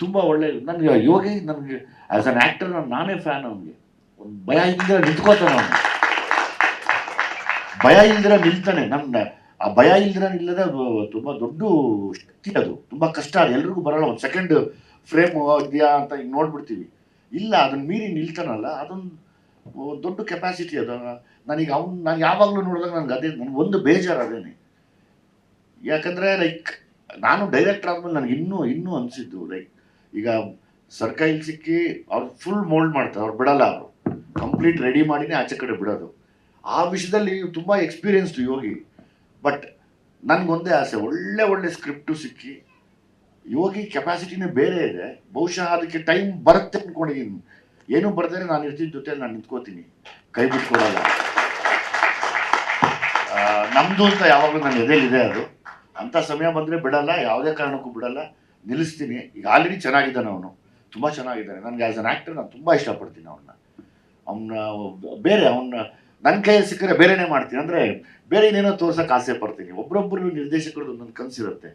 ತುಂಬ ಒಳ್ಳೆ ನನಗೆ ಯೋಗಿ ನನಗೆ ಆ್ಯಸ್ ಅನ್ ಆ್ಯಕ್ಟರ್ ನಾನೇ ಫ್ಯಾನ್ ಅವನಿಗೆ. ಒಂದು ಭಯ ಇಲ್ದಿರ ನಿಂತ್ಕೋತಾನೆ ಅವನು, ಭಯ ಇಲ್ದಿರ ನಿಲ್ತಾನೆ. ನನ್ನ ಆ ಭಯ ಇಲ್ದಿರ ನಿಲ್ಲದೆ ತುಂಬ ದೊಡ್ಡ ಶಕ್ತಿ, ಅದು ತುಂಬ ಕಷ್ಟ, ಅದು ಎಲ್ರಿಗೂ ಬರೋಲ್ಲ. ಒಂದು ಸೆಕೆಂಡ್ ಫ್ರೇಮ್ ಇದೆಯಾ ಅಂತ ಈಗ ನೋಡ್ಬಿಡ್ತೀವಿ, ಇಲ್ಲ ಅದನ್ನ ಮೀರಿ ನಿಲ್ತಾನಲ್ಲ, ಅದೊಂದು ದೊಡ್ಡ ಕೆಪಾಸಿಟಿ ಅದು. ನಾನು ಯಾವಾಗಲೂ ನೋಡಿದಾಗ ನನಗೆ ಒಂದು ಬೇಜಾರು ಅದೇನೆ. ಯಾಕಂದರೆ ಲೈಕ್ ನಾನು ಡೈರೆಕ್ಟರ್ ಆದಮೇಲೆ ನನಗೆ ಇನ್ನೂ ಅನಿಸಿದ್ದು ಲೈಕ್ ಈಗ ಸರ್ ಕೈಲಿ ಸಿಕ್ಕಿ ಅವ್ರು ಫುಲ್ ಮೋಲ್ಡ್ ಮಾಡ್ತಾರೆ, ಅವ್ರು ಬಿಡಲ್ಲ, ಅವರು ಕಂಪ್ಲೀಟ್ ರೆಡಿ ಮಾಡಿನೇ ಆಚೆ ಕಡೆ ಬಿಡೋದು. ಆ ವಿಷಯದಲ್ಲಿ ತುಂಬ ಎಕ್ಸ್ಪೀರಿಯನ್ಸ್ಡ್ ಯೋಗಿ. ಬಟ್ ನನಗೊಂದೇ ಆಸೆ, ಒಳ್ಳೆ ಸ್ಕ್ರಿಪ್ಟು ಸಿಕ್ಕಿ, ಯೋಗಿ ಕೆಪಾಸಿಟಿನೇ ಬೇರೆ ಇದೆ, ಬಹುಶಃ ಅದಕ್ಕೆ ಟೈಮ್ ಬರುತ್ತೆ ಅಂದ್ಕೊಂಡಿದ್ದೀನಿ. ಏನೂ ಬರ್ತಾರೆ ನಾನು ಇರ್ತೀನಿ, ಜೊತೆಲಿ ನಾನು ನಿಂತ್ಕೋತೀನಿ, ಕೈ ಬಿಟ್ಕೊಡಲ್ಲ. ನಮ್ಮದು ಅಂತ ಯಾವಾಗಲೂ ನನ್ನ ಎದೆಯಲ್ಲಿದೆ ಅದು. ಅಂಥ ಸಮಯ ಬಂದರೆ ಬಿಡಲ್ಲ, ಯಾವುದೇ ಕಾರಣಕ್ಕೂ ಬಿಡಲ್ಲ, ನಿಲ್ಲಿಸ್ತೀನಿ. ಈಗ ಆಲ್ರೆಡಿ ಚೆನ್ನಾಗಿದ್ದಾನೆ ಅವನು, ತುಂಬ ಚೆನ್ನಾಗಿದ್ದಾನೆ. ನನಗೆ ಆ್ಯಸ್ ಅನ್ ಆ್ಯಕ್ಟರ್ ನಾನು ತುಂಬ ಇಷ್ಟಪಡ್ತೀನಿ ಅವನ್ನ ನನ್ನ ಕೈಯಲ್ಲಿ ಸಿಕ್ಕರೆ ಬೇರೆನೇ ಮಾಡ್ತೀನಿ, ಅಂದರೆ ಬೇರೆ ಏನೇನೋ ತೋರ್ಸೋಕೆ ಆಸೆ ಪಡ್ತೀನಿ. ಒಬ್ಬರೊಬ್ಬರು ನಿರ್ದೇಶಕರದ್ದು ಒಂದೊಂದು ಕನಸಿರುತ್ತೆ.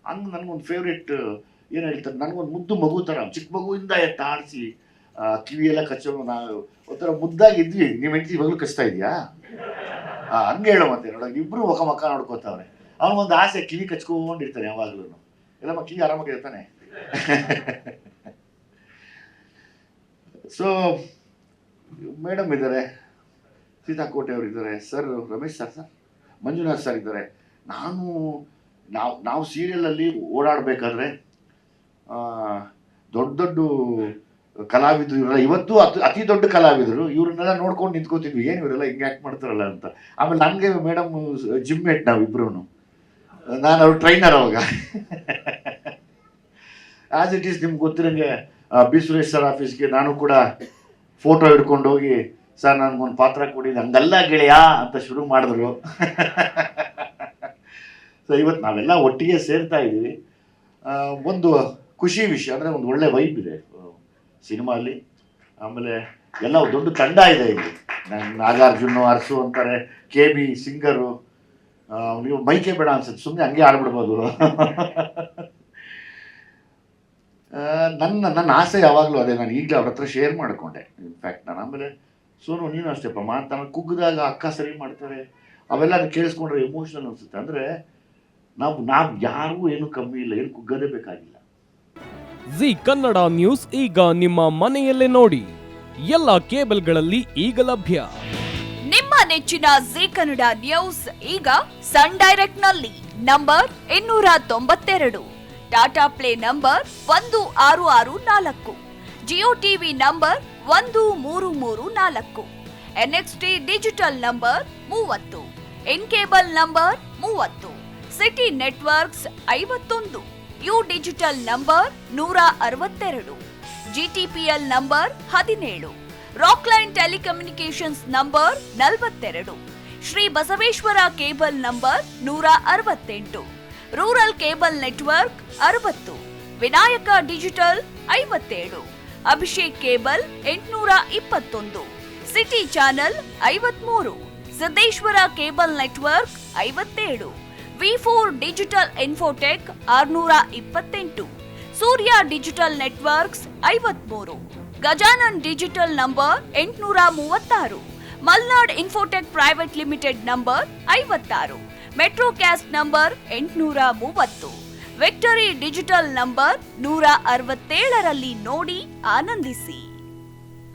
ಹಂಗೆ ನನಗೊಂದು ಫೇವ್ರೇಟ್ ಏನು ಹೇಳ್ತಾರೆ, ನನಗೊಂದು ಮುದ್ದು ಮಗು ಥರ, ಚಿಕ್ಕ ಮಗುವಿಂದ ಎತ್ತಾಡಿಸಿ ಕಿವಿಯೆಲ್ಲ ಕಚ್ಚೋ, ನಾವು ಒಂಥರ ಮುದ್ದಾಗಿದ್ವಿ. ನೀವು ಹೆಂಡತಿ ಇವಾಗಲೂ ಕಚ್ತಾ ಇದೆಯಾ ಹಂಗೆ ಹೇಳೋ, ಮತ್ತೆ ನೋಡೋಕೆ ಇಬ್ಬರು ಮಕ್ಕ ನೋಡ್ಕೋತಾವ್ರೆ. ಅವನಿಗೊಂದು ಆಸೆ, ಕಿವಿ ಕಚ್ಕೊಂಡಿರ್ತಾನೆ ಯಾವಾಗಲೂ. ಎಲ್ಲಮ್ಮ ಕಿವಿ ಆರಾಮಾಗಿರ್ತಾನೆ. ಮೇಡಮ್ ಇದ್ದಾರೆ, ಸೀತಾಕೋಟೆ ಅವರು ಇದ್ದಾರೆ, sir Ramesh sir Manjunath sir ಇದ್ದಾರೆ. ನಾವು ಸೀರಿಯಲಲ್ಲಿ ಓಡಾಡಬೇಕಾದ್ರೆ ದೊಡ್ಡ ಕಲಾವಿದರು ಇವರೆಲ್ಲ, ಇವತ್ತು ಅತಿ ದೊಡ್ಡ ಕಲಾವಿದರು, ಇವ್ರನ್ನೆಲ್ಲ ನೋಡ್ಕೊಂಡು ನಿಂತ್ಕೋತಿದ್ವಿ, ಏನು ಇವರೆಲ್ಲ ಹಿಂಗೆ ಆ್ಯಕ್ಟ್ ಮಾಡ್ತಾರಲ್ಲ ಅಂತ. ಆಮೇಲೆ ನನಗೆ ಮೇಡಮ್ ಜಿಮ್ ಮೇಟ್, ನಾವಿಬ್ರು, ನಾನು ಅವ್ರ ಟ್ರೈನರ್ ಅವಾಗ. ಆ್ಯಸ್ ಇಟ್ ಈಸ್ ನಿಮ್ಗೆ ಗೊತ್ತಿರಂಗೆ ಬಿ ಸುರೇಶ್ ಸರ್ ಆಫೀಸ್ಗೆ ನಾನು ಕೂಡ ಫೋಟೋ ಹಿಡ್ಕೊಂಡು ಹೋಗಿ, ಸರ್ ನನಗೊಂದು ಪಾತ್ರ ಕೊಡಿದ್ದು, ಹಂಗಲ್ಲ ಗೆಳೆಯ ಅಂತ ಶುರು ಮಾಡಿದ್ರು. ಸೊ ಇವತ್ತು ನಾವೆಲ್ಲ ಒಟ್ಟಿಗೆ ಸೇರ್ತಾ ಇದ್ದೀವಿ. ಒಂದು ಖುಷಿ ವಿಷಯ ಅಂದರೆ ಒಂದು ಒಳ್ಳೆ ವೈಬ್ ಇದೆ ಸಿನಿಮಾಲಿ. ಆಮೇಲೆ ಎಲ್ಲ ದೊಡ್ಡ ತಂಡ ಇದೆ ಇಲ್ಲಿ. ನಾಗಾರ್ಜುನ್, ಅರಸು ಅಂತಾರೆ, KB ಸಿಂಗರು. ನೀವು ಮೈಕೆ ಬೇಡ ಅನ್ಸುತ್ತೆ, ಸುಮ್ಮನೆ ಹಂಗೆ ಆಡ್ಬಿಡ್ಬೋದು. ನನ್ನ ಆಸೆ ಯಾವಾಗಲೂ ಅದೇ, ನಾನು ಈಗಲೇ ಅವ್ರ ಹತ್ರ ಶೇರ್ ಮಾಡಿಕೊಂಡೆ. ಇನ್ಫ್ಯಾಕ್ಟ್ ನಾನು ಆಮೇಲೆ ಸೋನು ನೀನು ಅಷ್ಟೇಪ್ಪ ಮಾತಾಡ, ಕುಗ್ಗಿದಾಗ ಅಕ್ಕ ಸರಿ ಮಾಡ್ತಾರೆ, ಅವೆಲ್ಲ ಕೇಳಿಸ್ಕೊಂಡ್ರೆ ಎಮೋಷನಲ್ ಅನಿಸುತ್ತೆ. ಅಂದರೆ ನಾವು ಯಾರಿಗೂ ಏನು ಕಮ್ಮಿ ಇಲ್ಲ, ಏನು ಕುಗ್ಗದೇ ಬೇಕಾಗಿಲ್ಲ. ಜಿ ಕನ್ನಡ ನ್ಯೂಸ್ ಈಗ ನಿಮ್ಮ ಮನೆಯಲ್ಲೇ ನೋಡಿ, ಎಲ್ಲ ಕೇಬಲ್ಗಳಲ್ಲಿ ಈಗ ಲಭ್ಯ. ನಿಮ್ಮ ನೆಚ್ಚಿನ ಜಿ ಕನ್ನಡ ನ್ಯೂಸ್ ಈಗ ಸನ್ ಡೈರೆಕ್ಟ್ ನಲ್ಲಿ number 292, Tata play number 1664, Jio TV number 1334, NXT digital number 30, in cable number 30, city networks 51, U digital number 162, GTPL number 17, Rockline telecommunications number 42, Shri Basaveshwara cable number 168, rural cable network 60, Vinayaka digital 57, Abhishek cable 821, city channel 53, Siddeshwara cable network 57, V4 digital Infotech 628, Surya digital networks 53, Gajanan digital number 836, Malnad infotech private limited number 56, Metrocast number 830, victory digital number 167ರಲ್ಲಿ ನೋಡಿ ಆನಂದಿಸಿ.